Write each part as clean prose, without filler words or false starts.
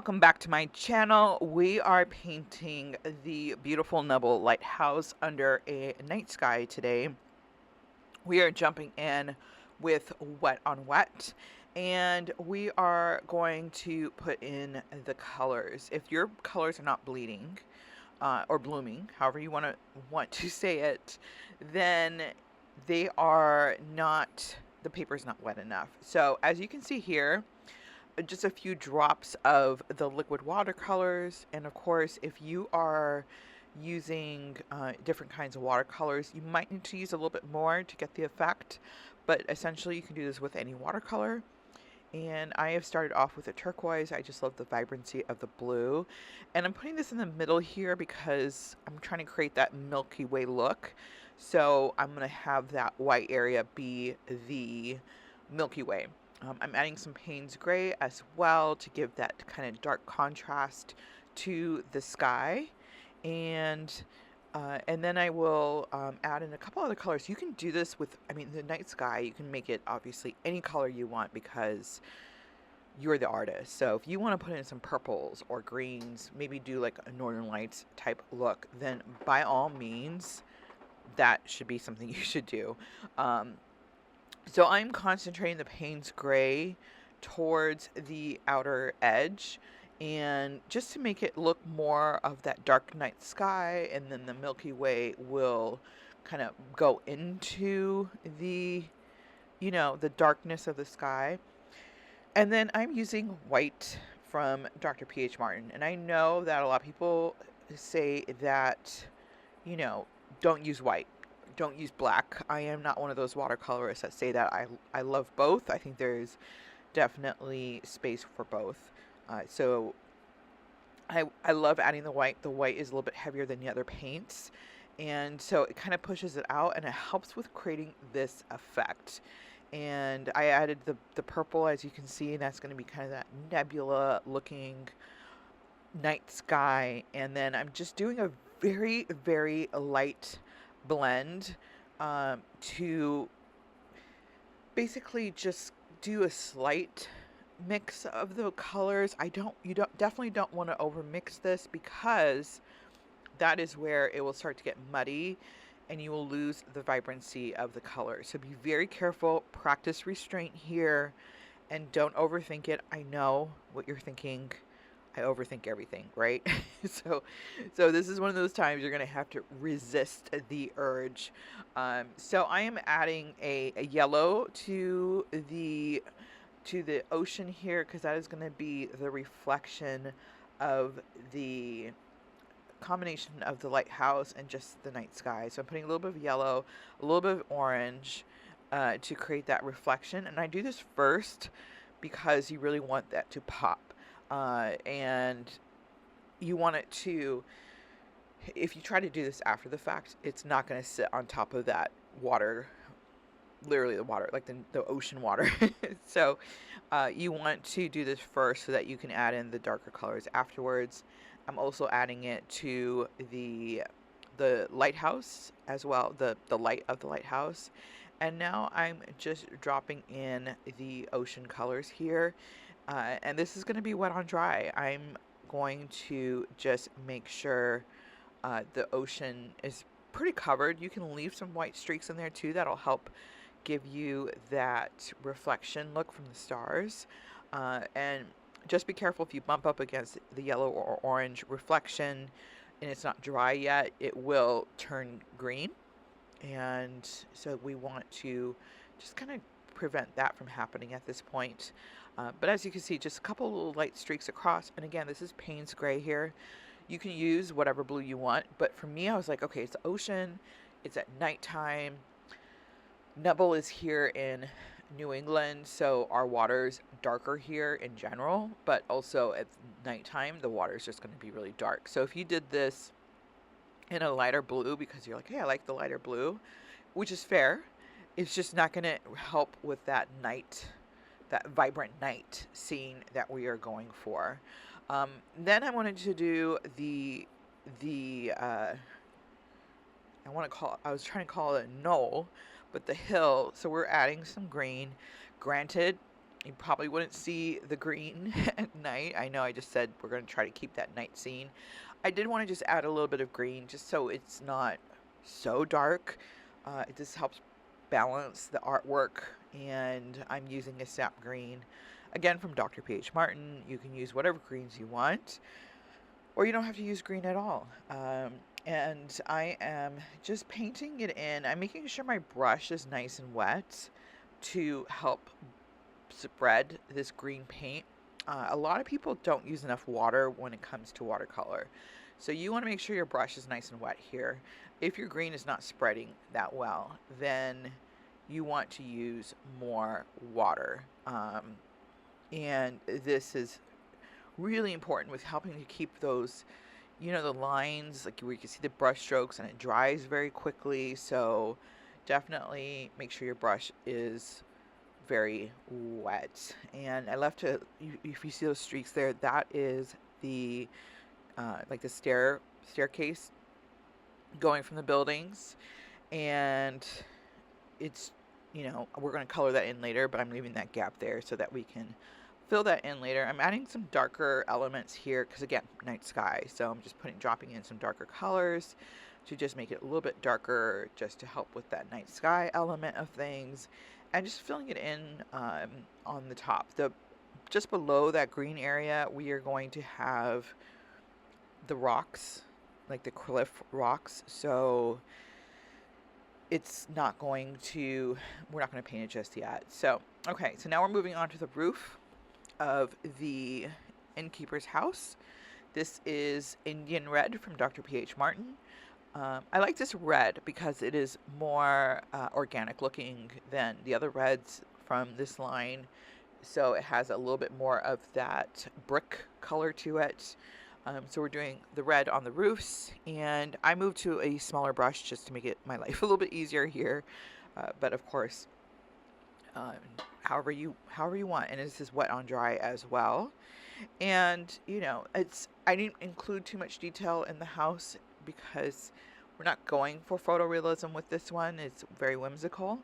welcome back to my channel. We are painting the beautiful Nubble Lighthouse under a night sky today. We are jumping in with wet on wet, and we are going to put in the colors. If your colors are not bleeding or blooming, however you want to say it, then they are not, the paper is not wet enough. So as you can see here, just a few drops of the liquid watercolors. And of course, if you are using different kinds of watercolors, you might need to use a little bit more to get the effect, but essentially you can do this with any watercolor. And I have started off with a turquoise. I just love the vibrancy of the blue, and I'm putting this in the middle here because I'm trying to create that Milky Way look. So I'm going to have that white area be the Milky Way. I'm adding some Payne's Gray as well to give that kind of dark contrast to the sky. And then I will add in a couple other colors. You can do this with, I mean, the night sky, you can make it obviously any color you want because you're the artist. So if you want to put in some purples or greens, maybe do like a Northern Lights type look, then by all means, that should be something you should do. So I'm concentrating the Payne's Gray towards the outer edge, and just to make it look more of that dark night sky, and then the Milky Way will kind of go into the, the darkness of the sky. And then I'm using white from Dr. P.H. Martin, and I know that a lot of people say that, don't use white. Don't use black. I am not one of those watercolorists that say that. I love both. I think there's definitely space for both. So I love adding the white. The white is a little bit heavier than the other paints, and so it kind of pushes it out, and it helps with creating this effect. And I added the purple, as you can see, and that's going to be kind of that nebula looking night sky. And then I'm just doing a very, very light blend to basically just do a slight mix of the colors. You definitely don't want to overmix this, because that is where it will start to get muddy and you will lose the vibrancy of the color. So be very careful, practice restraint here, and don't overthink it. I know what you're thinking. I overthink everything, right? so this is one of those times you're going to have to resist the urge. So I am adding a yellow to the ocean here, because that is going to be the reflection of the combination of the lighthouse and just the night sky. So I'm putting a little bit of yellow, a little bit of orange to create that reflection. And I do this first because you really want that to pop. And you want it to, if you try to do this after the fact, it's not going to sit on top of that water, literally the water, like the ocean water. So you want to do this first so that you can add in the darker colors afterwards. I'm also adding it to the lighthouse as well, the light of the lighthouse. And now I'm just dropping in the ocean colors here. And this is going to be wet on dry. I'm going to just make sure the ocean is pretty covered. You can leave some white streaks in there too. That'll help give you that reflection look from the stars. And just be careful if you bump up against the yellow or orange reflection and it's not dry yet, it will turn green. And so we want to just kind of prevent that from happening at this point. But as you can see, just a couple little light streaks across. And again, this is Payne's Gray here. You can use whatever blue you want. But for me, I was like, okay, it's the ocean. It's at nighttime. Nubble is here in New England, so our water's darker here in general. But also at nighttime, the water's just going to be really dark. So if you did this in a lighter blue because you're like, hey, I like the lighter blue, which is fair, it's just not going to help with that night, that vibrant night scene that we are going for. Then I wanted to do I was trying to call it a knoll, but the hill. So we're adding some green. Granted, You probably wouldn't see the green at night. I know I just said we're going to try to keep that night scene. I did want to just add a little bit of green just so it's not so dark. It just helps balance the artwork, and I'm using a sap green. Again, from Dr. P.H. Martin. You can use whatever greens you want, or you don't have to use green at all. And I am just painting it in. I'm making sure my brush is nice and wet to help spread this green paint. A lot of people don't use enough water when it comes to watercolor. So you want to make sure your brush is nice and wet here. If your green is not spreading that well, then you want to use more water. And this is really important with helping to keep those, the lines, like where you can see the brush strokes, and it dries very quickly. So definitely make sure your brush is very wet. And I left to, if you see those streaks there, that is the like the staircase going from the buildings, and it's, we're going to color that in later, but I'm leaving that gap there so that we can fill that in later. I'm adding some darker elements here because, again, night sky, so I'm just dropping in some darker colors to just make it a little bit darker, just to help with that night sky element of things, and just filling it in on the top. Just below that green area, we are going to have the rocks, like the cliff rocks, so it's not going to, we're not going to paint it just yet. So, okay, so now we're moving on to the roof of the innkeeper's house. This is Indian Red from Dr. P.H. Martin. I like this red because it is more organic looking than the other reds from this line. So it has a little bit more of that brick color to it. So we're doing the red on the roofs, and I moved to a smaller brush just to make it my life a little bit easier here. But of course, however you want. And this is wet on dry as well. And I didn't include too much detail in the house because we're not going for photorealism with this one. It's very whimsical,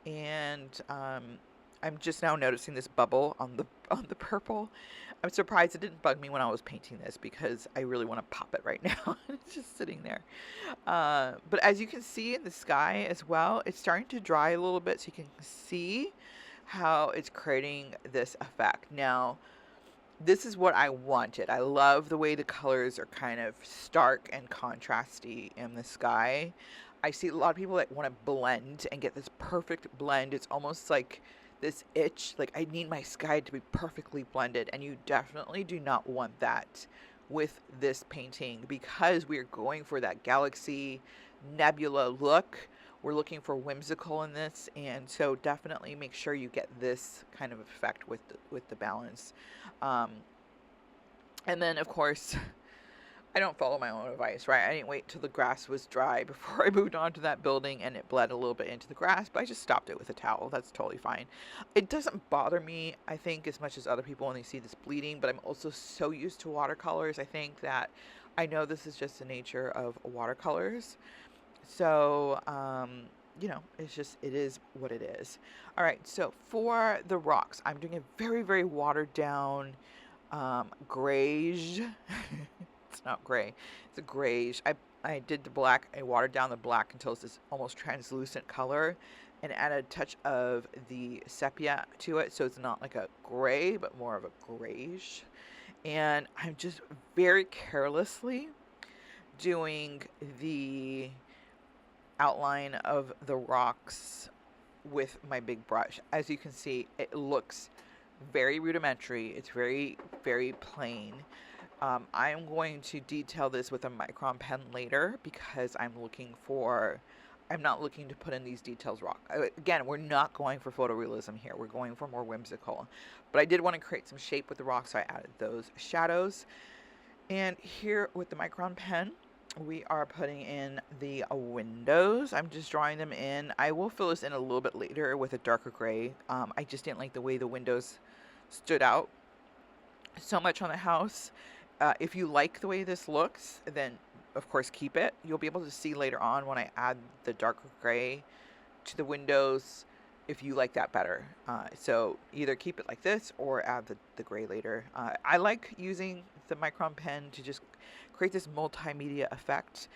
and I'm just now noticing this bubble on the purple. I'm surprised it didn't bug me when I was painting this because I really want to pop it right now. It's just sitting there. But as you can see in the sky as well, it's starting to dry a little bit, so you can see how it's creating this effect. Now, this is what I wanted. I love the way the colors are kind of stark and contrasty in the sky. I see a lot of people that want to blend and get this perfect blend. It's almost like this itch, like I need my sky to be perfectly blended, and you definitely do not want that with this painting because we're going for that galaxy nebula look. We're looking for whimsical in this, and so definitely make sure you get this kind of effect with the balance. And then of course, I don't follow my own advice, right? I didn't wait till the grass was dry before I moved on to that building, and it bled a little bit into the grass, but I just stopped it with a towel. That's totally fine. It doesn't bother me, I think, as much as other people when they see this bleeding, but I'm also so used to watercolors, I think, that I know this is just the nature of watercolors. So, it is what it is. All right, so for the rocks, I'm doing a very, very watered down grayish. It's not gray, it's a grayish. I did the black, I watered down the black until it's this almost translucent color, and added a touch of the sepia to it, so it's not like a gray, but more of a grayish. And I'm just very carelessly doing the outline of the rocks with my big brush. As you can see, it looks very rudimentary. It's very, very plain. I'm going to detail this with a micron pen later because I'm not looking to put in these details rock. Again, we're not going for photorealism here. We're going for more whimsical. But I did want to create some shape with the rock, so I added those shadows. And here with the micron pen, we are putting in the windows. I'm just drawing them in. I will fill this in a little bit later with a darker gray. I just didn't like the way the windows stood out so much on the house. If you like the way this looks, then of course keep it. You'll be able to see later on when I add the darker gray to the windows, if you like that better. So either keep it like this or add the gray later. I like using the micron pen to just create this multimedia effect.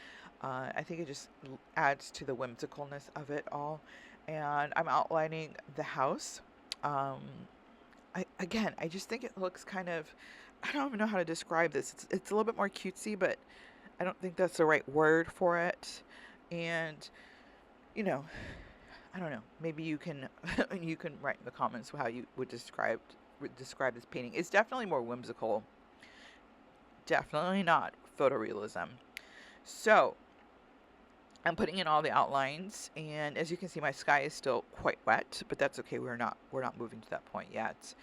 I think it just adds to the whimsicalness of it all. And I'm outlining the house. Um, I just think it looks kind of, I don't even know how to describe this. It's a little bit more cutesy, but I don't think that's the right word for it. And, you know, I don't know. Maybe you can you can write in the comments how you would describe this painting. It's definitely more whimsical. Definitely not photorealism. So I'm putting in all the outlines, and as you can see, my sky is still quite wet, but that's okay. We're not moving to that point yet.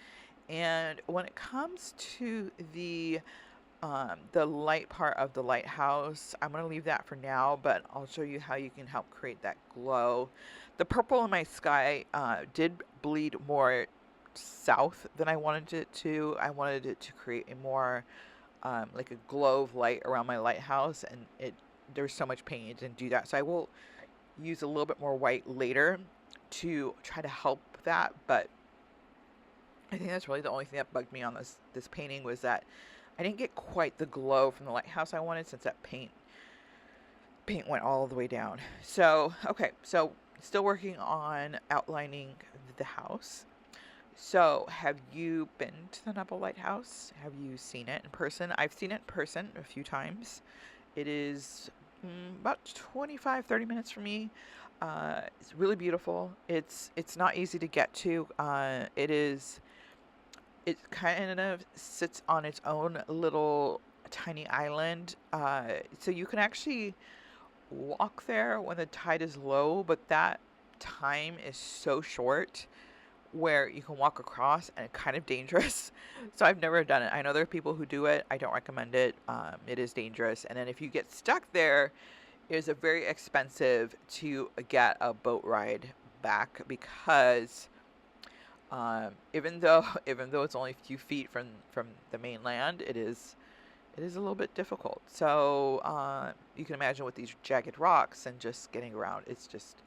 And when it comes to the light part of the lighthouse, I'm going to leave that for now, but I'll show you how you can help create that glow. The purple in my sky did bleed more south than I wanted it to. I wanted it to create a more like a glow of light around my lighthouse, and there's so much paint it didn't do that. So I will use a little bit more white later to try to help that, but I think that's really the only thing that bugged me on this painting was that I didn't get quite the glow from the lighthouse I wanted, since that paint went all the way down. So, okay, so still working on outlining the house. So, have you been to the Nubble Lighthouse? Have you seen it in person? I've seen it in person a few times. It is about 25-30 minutes from me. It's really beautiful. It's not easy to get to. It kind of sits on its own little tiny island. So you can actually walk there when the tide is low, but that time is so short where you can walk across, and it's kind of dangerous. So I've never done it. I know there are people who do it. I don't recommend it. It is dangerous. And then if you get stuck there, it is very expensive to get a boat ride back, because even though it's only a few feet from the mainland, it is a little bit difficult. So you can imagine with these jagged rocks and just getting around. It's just,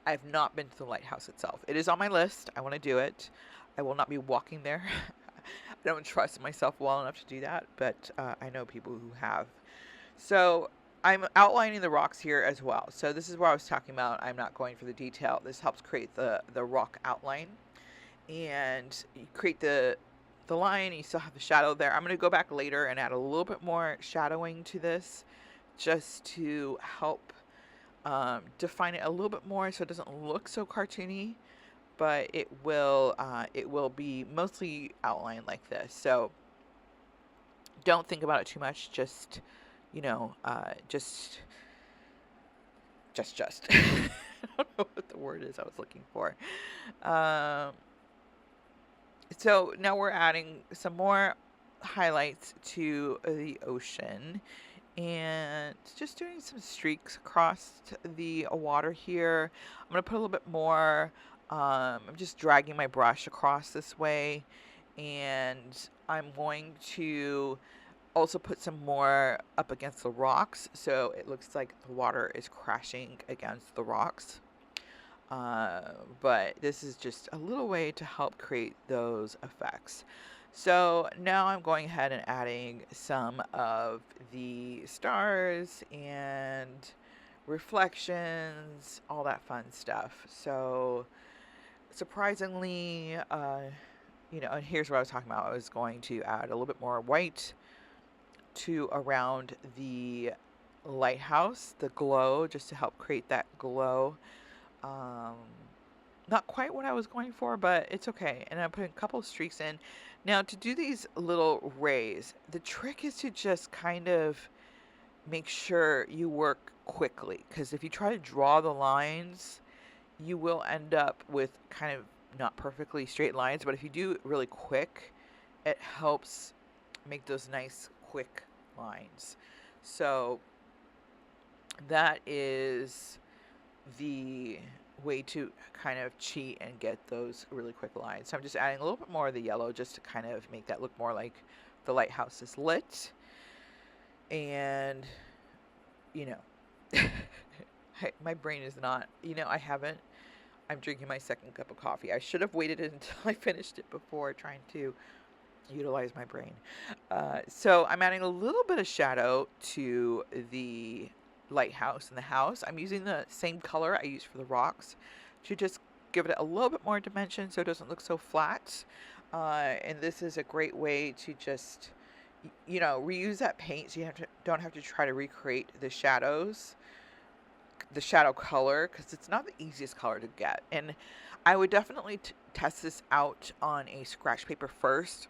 I have not been to the lighthouse itself. It is on my list. I want to do it. I will not be walking there. I don't trust myself well enough to do that, but I know people who have. So I'm outlining the rocks here as well. So this is what I was talking about. I'm not going for the detail. This helps create the rock outline. And you create the line, you still have the shadow there. I'm going to go back later and add a little bit more shadowing to this, just to help define it a little bit more, so it doesn't look so cartoony, but it will be mostly outlined like this. So don't think about it too much. Just, you know, just I don't know what the word is I was looking for. So now we're adding some more highlights to the ocean, and just doing some streaks across the water here. I'm going to put a little bit more, I'm just dragging my brush across this way, and I'm going to also put some more up against the rocks, so it looks like the water is crashing against the rocks. But this is just a little way to help create those effects. So now I'm going ahead and adding some of the stars and reflections, all that fun stuff. So surprisingly, and here's what I was talking about. I was going to add a little bit more white to around the lighthouse, the glow, just to help create that glow. Not quite what I was going for, but it's okay. And I put a couple of streaks in. Now, to do these little rays, the trick is to just kind of make sure you work quickly, because if you try to draw the lines, you will end up with kind of not perfectly straight lines. But if you do it really quick, it helps make those nice quick lines. So that is the way to kind of cheat and get those really quick lines. So I'm just adding a little bit more of the yellow, just to kind of make that look more like the lighthouse is lit. And my brain is not, I haven't I'm drinking my second cup of coffee. I should have waited until I finished it before trying to utilize my brain. So I'm adding a little bit of shadow to the lighthouse in the house. I'm using the same color I used for the rocks to just give it a little bit more dimension so it doesn't look so flat. And this is a great way to just, reuse that paint so you don't have to try to recreate the shadows, the shadow color, because it's not the easiest color to get. And I would definitely test this out on a scratch paper first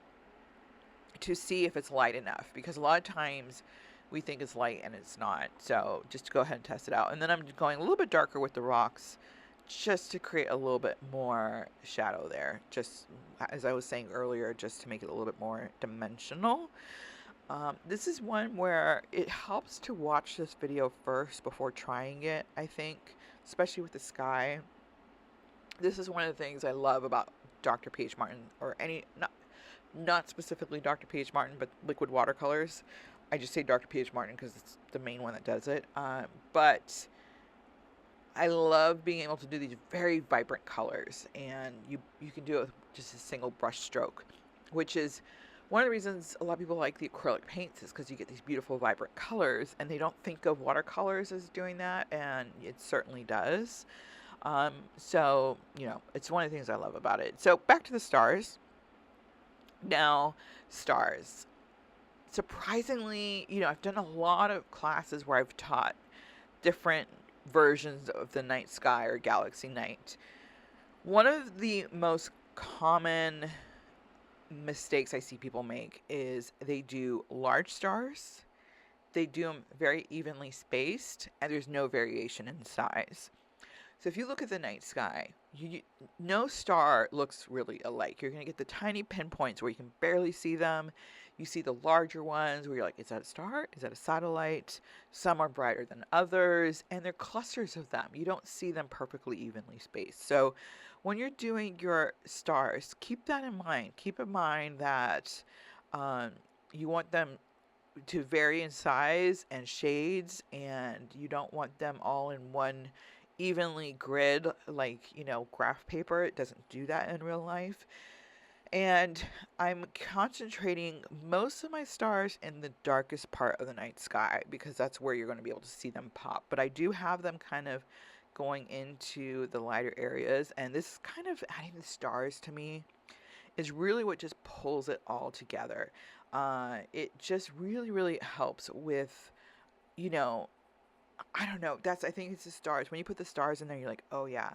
to see if it's light enough, because a lot of times we think it's light and it's not. So just go ahead and test it out. And then I'm going a little bit darker with the rocks just to create a little bit more shadow there, just as I was saying earlier, just to make it a little bit more dimensional. This is one where it helps to watch this video first before trying it, I think, especially with the sky. This is one of the things I love about Dr. P.H. Martin, or not specifically Dr. P.H. Martin, but liquid watercolors. I just say Dr. P.H. Martin because it's the main one that does it. But I love being able to do these very vibrant colors, and you can do it with just a single brush stroke, which is one of the reasons a lot of people like the acrylic paints, is because you get these beautiful vibrant colors, and they don't think of watercolors as doing that, and it certainly does. So, it's one of the things I love about it. So back to the stars. Now, stars. Surprisingly, I've done a lot of classes where I've taught different versions of the night sky or galaxy night. One of the most common mistakes I see people make is they do large stars, they do them very evenly spaced, and there's no variation in size. So if you look at the night sky, no star looks really alike. You're going to get the tiny pinpoints where you can barely see them. You see the larger ones where you're like, is that a star? Is that a satellite? Some are brighter than others, and they're clusters of them. You don't see them perfectly evenly spaced. So when you're doing your stars, keep that in mind. Keep in mind that you want them to vary in size and shades, and you don't want them all in one evenly grid like graph paper. It doesn't do that in real life. And I'm concentrating most of my stars in the darkest part of the night sky because that's where you're going to be able to see them pop. But I do have them kind of going into the lighter areas, and this is kind of adding the stars to me is really what just pulls it all together. It just really, really helps with, I don't know. I think it's the stars. When you put the stars in there, you're like, oh yeah,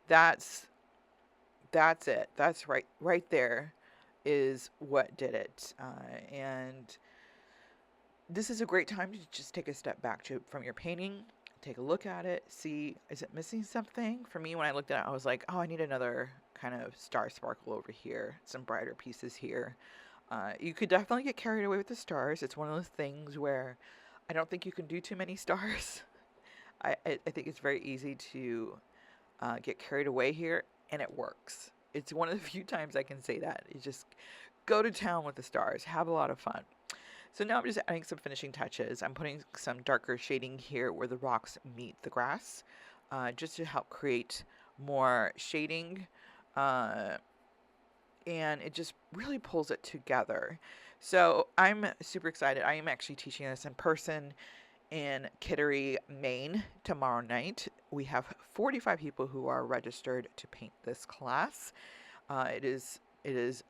that's it. That's right there is what did it. And this is a great time to just take a step back from your painting, take a look at it, see, is it missing something? For me, when I looked at it, I was like, oh, I need another kind of star sparkle over here, some brighter pieces here. You could definitely get carried away with the stars. It's one of those things where I don't think you can do too many stars. I think it's very easy to get carried away here, and it works. It's one of the few times I can say that. You just go to town with the stars. Have a lot of fun. So now I'm just adding some finishing touches. I'm putting some darker shading here where the rocks meet the grass, just to help create more shading. And it just really pulls it together. So I'm super excited. I am actually teaching this in person in Kittery, Maine tomorrow night. We have 45 people who are registered to paint this class. It is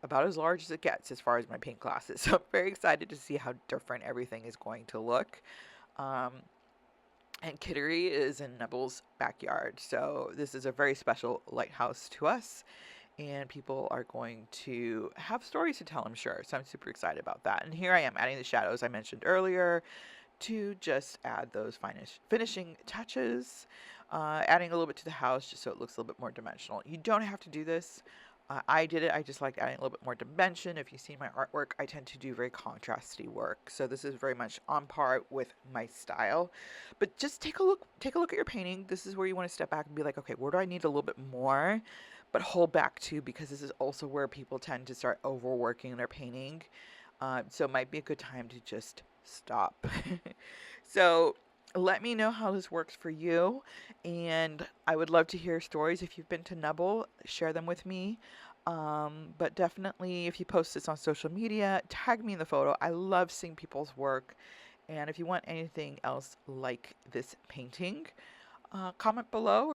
about as large as it gets as far as my paint classes. So I'm very excited to see how different everything is going to look. And Kittery is in Nubble's backyard. So this is a very special lighthouse to us. And people are going to have stories to tell, I'm sure. So I'm super excited about that. And here I am adding the shadows I mentioned earlier to just add those finishing touches. Adding a little bit to the house just so it looks a little bit more dimensional. You don't have to do this. I did it. I just like adding a little bit more dimension. If you see my artwork, I tend to do very contrasty work. So this is very much on par with my style. But just take a look at your painting. This is where you want to step back and be like, okay, where do I need a little bit more? But hold back too, because this is also where people tend to start overworking their painting. So it might be a good time to just stop. So Let me know how this works for you, and I would love to hear stories. If you've been to Nubble, share them with me. But definitely, if you post this on social media, tag me in the photo. I love seeing people's work. And if you want anything else like this painting, comment below